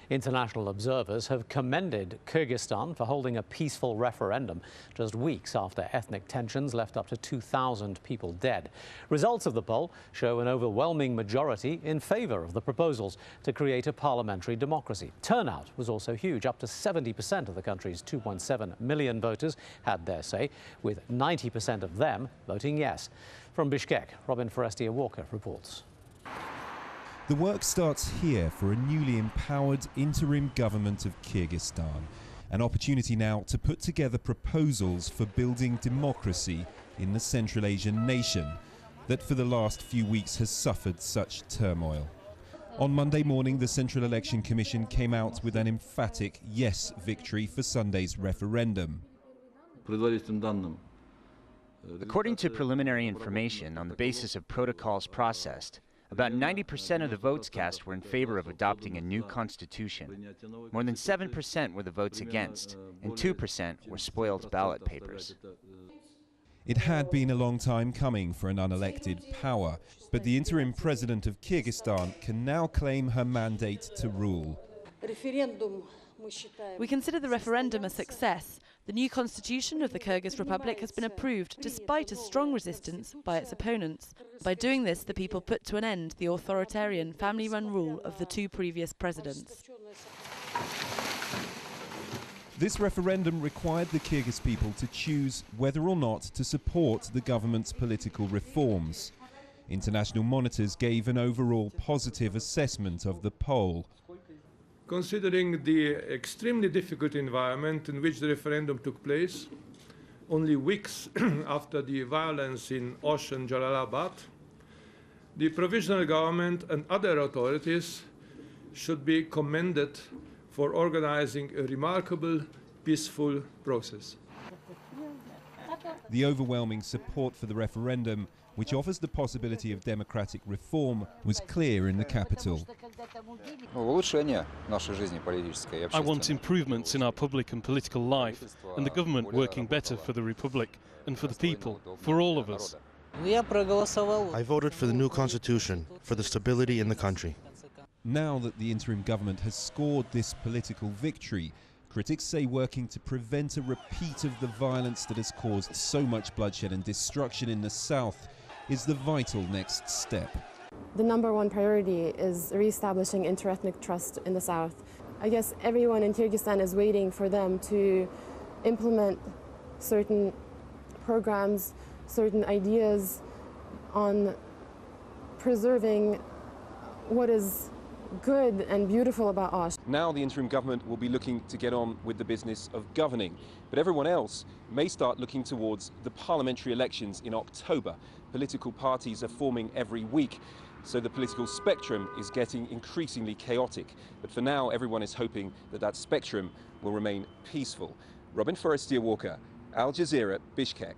International observers have commended Kyrgyzstan for holding a peaceful referendum just weeks after ethnic tensions left up to 2,000 people dead. Results of the poll show an overwhelming majority in favor of the proposals to create a parliamentary democracy. Turnout was also huge. Up to 70% of the country's 2.7 million voters had their say, with 90% of them voting yes. From Bishkek, Robin Forestier-Walker reports. The work starts here for a newly empowered interim government of Kyrgyzstan. An opportunity now to put together proposals for building democracy in the Central Asian nation that for the last few weeks has suffered such turmoil. On Monday morning, the Central Election Commission came out with an emphatic yes victory for Sunday's referendum. According to preliminary information on the basis of protocols processed, about 90% of the votes cast were in favor of adopting a new constitution. More than 7% were the votes against, and 2% were spoiled ballot papers. It had been a long time coming for an unelected power, but the interim president of Kyrgyzstan can now claim her mandate to rule. We consider the referendum a success. The new constitution of the Kyrgyz Republic has been approved despite a strong resistance by its opponents. By doing this, the people put to an end the authoritarian family-run rule of the two previous presidents. This referendum required the Kyrgyz people to choose whether or not to support the government's political reforms. International monitors gave an overall positive assessment of the poll. Considering the extremely difficult environment in which the referendum took place, only weeks after the violence in Osh and Jalalabad, the provisional government and other authorities should be commended for organizing a remarkable, peaceful process. The overwhelming support for the referendum, which offers the possibility of democratic reform, was clear in the capital. I want improvements in our public and political life, and the government working better for the Republic and for the people, for all of us. I voted for the new constitution, for the stability in the country. Now that the interim government has scored this political victory, critics say working to prevent a repeat of the violence that has caused so much bloodshed and destruction in the south is the vital next step. The number one priority is re-establishing interethnic trust in the south. I guess everyone in Kyrgyzstan is waiting for them to implement certain programs, certain ideas on preserving what is good and beautiful about Osh. Now the interim government will be looking to get on with the business of governing, but everyone else may start looking towards the parliamentary elections in October. Political parties are forming every week, so the political spectrum is getting increasingly chaotic. But for now, everyone is hoping that that spectrum will remain peaceful. Robin Forestier-Walker, Al Jazeera, Bishkek.